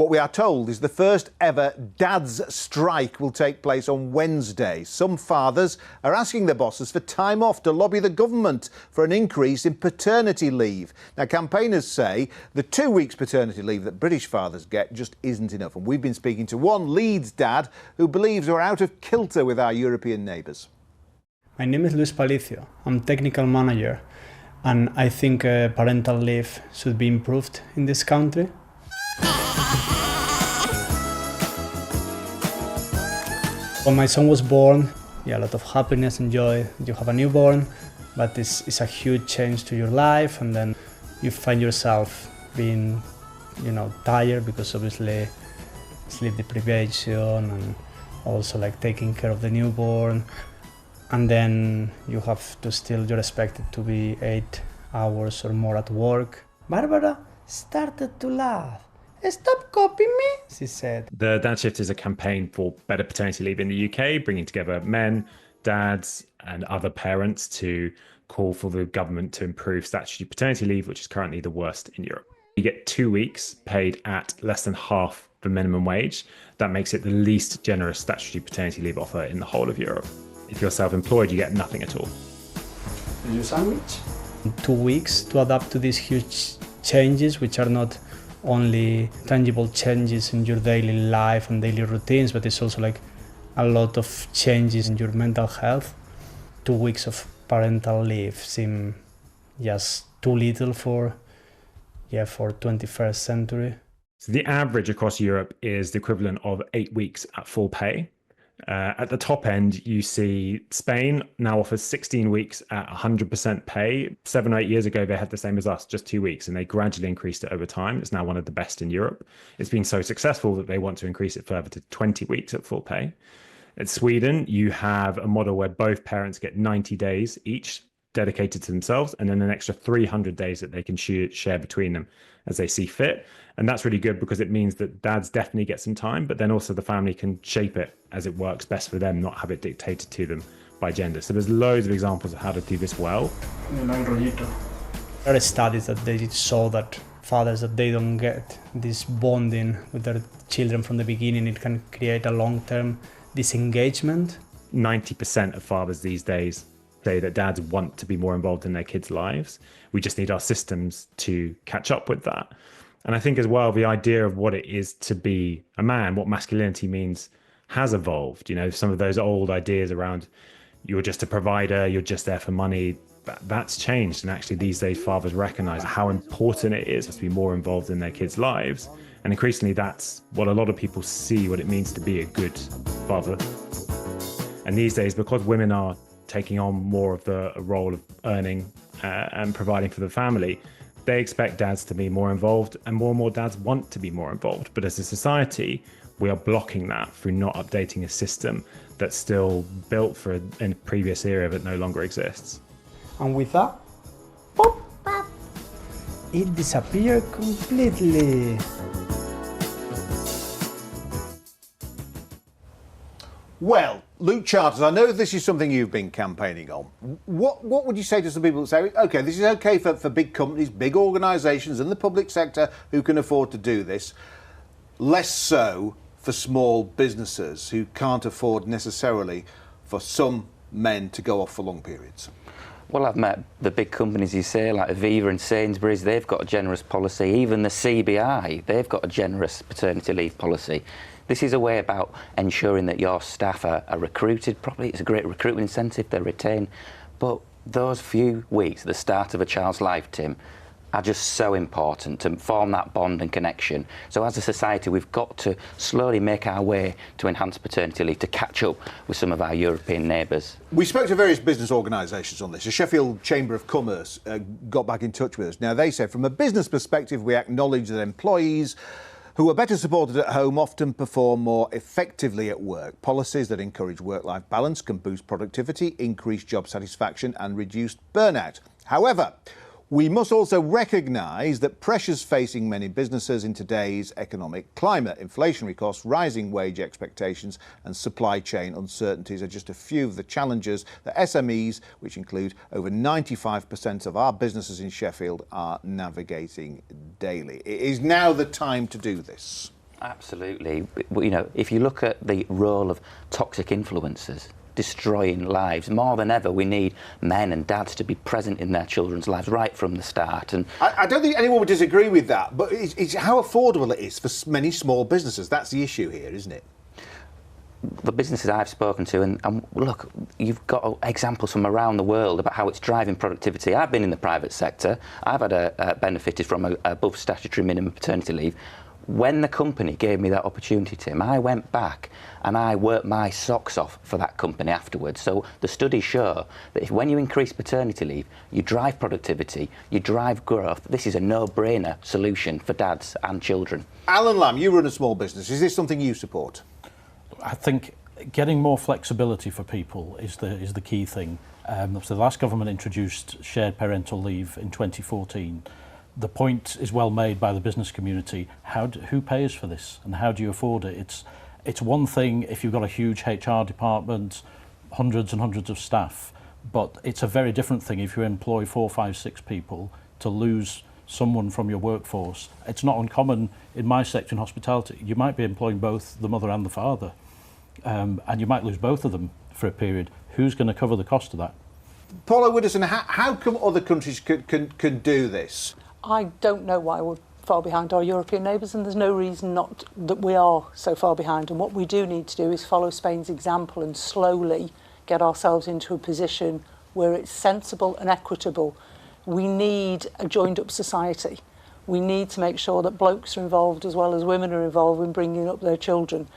What we are told is the first ever Dad's Strike will take place on Wednesday. Some fathers are asking their bosses for time off to lobby the government for an increase in paternity leave. Now, campaigners say the 2 weeks paternity leave that British fathers get just isn't enough. And we've been speaking to one Leeds dad who believes we're out of kilter with our European neighbours. My name is Luis Palicio. I'm technical manager, and I think parental leave should be improved in this country. When my son was born, a lot of happiness and joy. You have a newborn, but it's a huge change to your life, and then you find yourself being, tired because obviously sleep deprivation and also like taking care of the newborn. And then you have to still, you're expected to be 8 hours or more at work. Barbara started to laugh. "Stop copying me," she said. The DadShift is a campaign for better paternity leave in the UK, bringing together men, dads, and other parents to call for the government to improve statutory paternity leave, which is currently the worst in Europe. You get 2 weeks paid at less than half the minimum wage. That makes it the least generous statutory paternity leave offer in the whole of Europe. If you're self-employed, you get nothing at all. Is your sandwich? 2 weeks to adapt to these huge changes, which are not only tangible changes in your daily life and daily routines, but it's also like a lot of changes in your mental health. 2 weeks of parental leave seem just too little for 21st century. So the average across Europe is the equivalent of 8 weeks at full pay. At the top end, you see Spain now offers 16 weeks at 100% pay. 7 or 8 years ago, they had the same as us, just 2 weeks, and they gradually increased it over time. It's now one of the best in Europe. It's been so successful that they want to increase it further to 20 weeks at full pay. In Sweden, you have a model where both parents get 90 days each dedicated to themselves, and then an extra 300 days that they can share between them as they see fit. And that's really good because it means that dads definitely get some time, but then also the family can shape it as it works best for them, not have it dictated to them by gender. So there's loads of examples of how to do this well. There are studies that they show that fathers, that they don't get this bonding with their children from the beginning, it can create a long-term disengagement. 90% of fathers these days say that dads want to be more involved in their kids' lives. We just need our systems to catch up with that. And I think as well, the idea of what it is to be a man, what masculinity means, has evolved. Some of those old ideas around you're just a provider, you're just there for money, that's changed. And actually these days, fathers recognize how important it is to be more involved in their kids' lives. And increasingly, that's what a lot of people see, what it means to be a good father. And these days, because women are taking on more of the role of earning and providing for the family, they expect dads to be more involved, and more dads want to be more involved. But as a society, we are blocking that through not updating a system that's still built for a previous era that no longer exists. And with that, pop, pop, it disappeared completely. Well, Luke Charters, I know this is something you've been campaigning on. What would you say to some people who say, OK, this is OK for big companies, big organisations and the public sector who can afford to do this, less so for small businesses who can't afford necessarily for some men to go off for long periods? Well, I've met the big companies, you say, like Aviva and Sainsbury's. They've got a generous policy. Even the CBI, they've got a generous paternity leave policy. This is a way about ensuring that your staff are recruited properly. It's a great recruitment incentive, they're retained. But those few weeks at the start of a child's life, Tim, are just so important to form that bond and connection. So as a society, we've got to slowly make our way to enhanced paternity leave to catch up with some of our European neighbours. We spoke to various business organisations on this. The Sheffield Chamber of Commerce got back in touch with us. Now, they said, from a business perspective, we acknowledge that employees who are better supported at home often perform more effectively at work. Policies that encourage work-life balance can boost productivity, increase job satisfaction and reduce burnout. However, we must also recognise that pressures facing many businesses in today's economic climate, inflationary costs, rising wage expectations and supply chain uncertainties are just a few of the challenges that SMEs, which include over 95% of our businesses in Sheffield, are navigating daily. It is now the time to do this. Absolutely. You know, if you look at the role of toxic influencers destroying lives, more than ever we need men and dads to be present in their children's lives right from the start. And I don't think anyone would disagree with that, but it's how affordable it is for many small businesses. That's the issue here, isn't it? the businesses I've spoken to, and look, you've got examples from around the world about how it's driving productivity. I've been in the private sector. I've had benefited from a above statutory minimum paternity leave. When the company gave me that opportunity, Tim, I went back and I worked my socks off for that company afterwards. So the studies show that when you increase paternity leave, you drive productivity, you drive growth. This is a no-brainer solution for dads and children. Alan Lamb, you run a small business. Is this something you support? I think getting more flexibility for people is the key thing. So the last government introduced shared parental leave in 2014. The point is well made by the business community. Who pays for this and how do you afford it? It's one thing if you've got a huge HR department, hundreds and hundreds of staff, but it's a very different thing if you employ 4, 5, 6 people to lose someone from your workforce. It's not uncommon in my sector in hospitality. You might be employing both the mother and the father, and you might lose both of them for a period. Who's going to cover the cost of that? Paula Widdowson, how come other countries can do this? I don't know why we're far behind our European neighbours, and there's no reason not that we are so far behind. And what we do need to do is follow Spain's example and slowly get ourselves into a position where it's sensible and equitable. We need a joined-up society. We need to make sure that blokes are involved as well as women are involved in bringing up their children.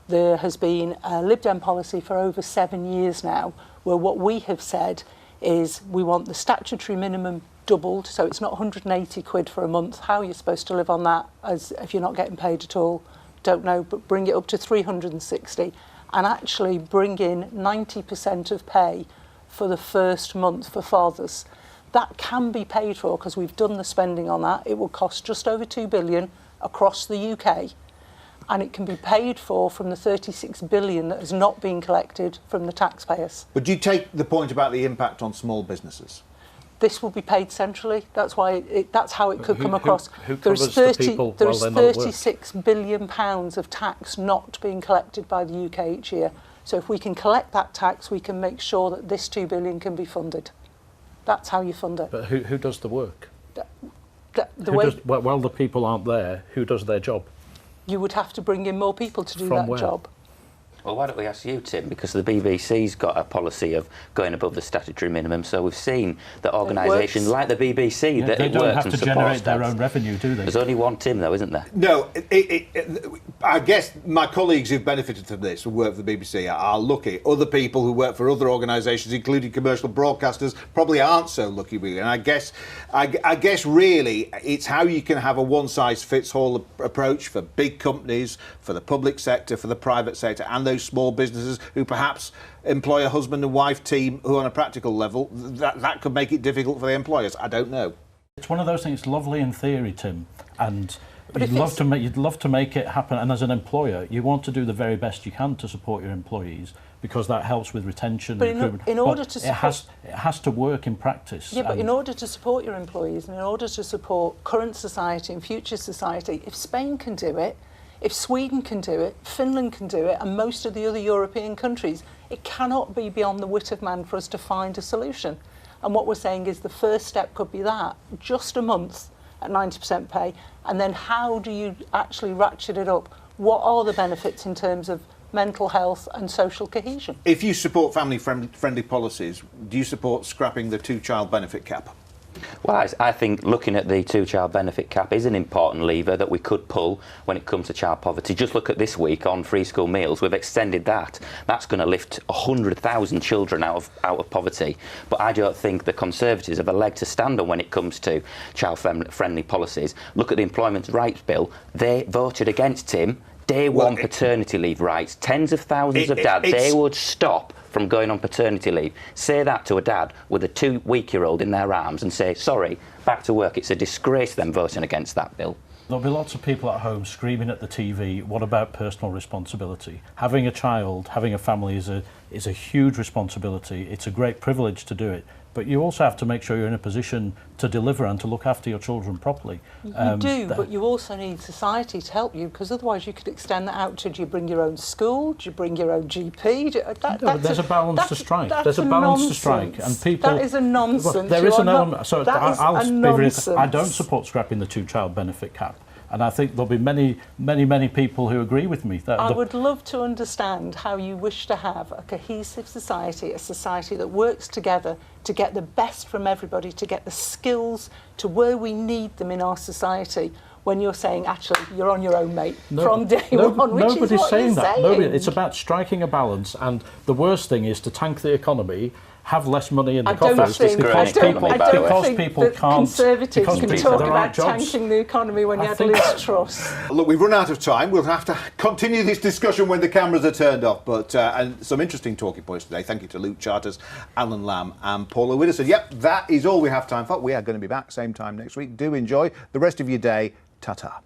There has been a Lib Dem policy for over 7 years now, where what we have said is we want the statutory minimum doubled, so it's not 180 quid for a month. How you're supposed to live on that as if you're not getting paid at all, don't know, but bring it up to 360 and actually bring in 90% of pay for the first month for fathers. That can be paid for because we've done the spending on that. It will cost just over 2 billion across the UK, and it can be paid for from the 36 billion that has not been collected from the taxpayers. But do you take the point about the impact on small businesses? This will be paid centrally. That's why that's how it could come across. Who covers the people there while is they're not at work? £36 billion of tax not being collected by the UK each year. So if we can collect that tax, we can make sure that this 2 billion can be funded. That's how you fund it. But who does the work? While the people aren't there, who does their job? You would have to bring in more people to do that job. Well, why don't we ask you, Tim, because the BBC's got a policy of going above the statutory minimum, so we've seen that organisations like the BBC, that it works and supports. They don't have to generate their own revenue, do they? There's only one Tim, though, isn't there? No, I guess my colleagues who've benefited from this, who work for the BBC, are lucky. Other people who work for other organisations, including commercial broadcasters, probably aren't so lucky, really. And I guess really it's how you can have a one-size-fits-all approach for big companies, for the public sector, for the private sector, and those small businesses who perhaps employ a husband and wife team who on a practical level, that could make it difficult for the employers. I don't know. It's one of those things. It's lovely in theory, Tim, and you'd love to make it happen. And as an employer, you want to do the very best you can to support your employees because that helps with retention. But in order to support, it has to work in practice. Yeah, but in order to support your employees and in order to support current society and future society, if Spain can do it, if Sweden can do it, Finland can do it, and most of the other European countries, it cannot be beyond the wit of man for us to find a solution. And what we're saying is the first step could be that, just a month at 90% pay, and then how do you actually ratchet it up? What are the benefits in terms of mental health and social cohesion? If you support family-friendly policies, do you support scrapping the 2-child benefit cap? Well, I think looking at the 2-child benefit cap is an important lever that we could pull when it comes to child poverty. Just look at this week on free school meals. We've extended that. That's going to lift 100,000 children out of poverty. But I don't think the Conservatives have a leg to stand on when it comes to child-friendly policies. Look at the Employment Rights Bill. They voted against Tim. Day one paternity leave rights. Tens of thousands of dads, they would stop from going on paternity leave. Say that to a dad with a 2-week-old in their arms and say, sorry, back to work. It's a disgrace them voting against that bill. There'll be lots of people at home screaming at the TV, what about personal responsibility? Having a child, having a family is a huge responsibility. It's a great privilege to do it, but you also have to make sure you're in a position to deliver and to look after your children properly. You do, but you also need society to help you, because otherwise you could extend that out to, do you bring your own school, do you bring your own GP? There's a balance to strike. There's a balance to strike, and people. That is a nonsense. Well, there is an element. So I'll be nonsense. I don't support scrapping the two-child benefit cap. And I think there'll be many people who agree with me. I would love to understand how you wish to have a cohesive society, a society that works together to get the best from everybody, to get the skills to where we need them in our society, when you're saying, actually, you're on your own, mate, from day one, which nobody's is what saying you're that. saying. It's about striking a balance, and the worst thing is to tank the economy, have less money in the coffers because people can't. Conservatives can talk about tanking the economy when you had Liz Truss. Look, we've run out of time. We'll have to continue this discussion when the cameras are turned off. But and some interesting talking points today. Thank you to Luke Charters, Alan Lamb, and Paula Widdowson. Yep, that is all we have time for. We are going to be back same time next week. Do enjoy the rest of your day. Ta-ta.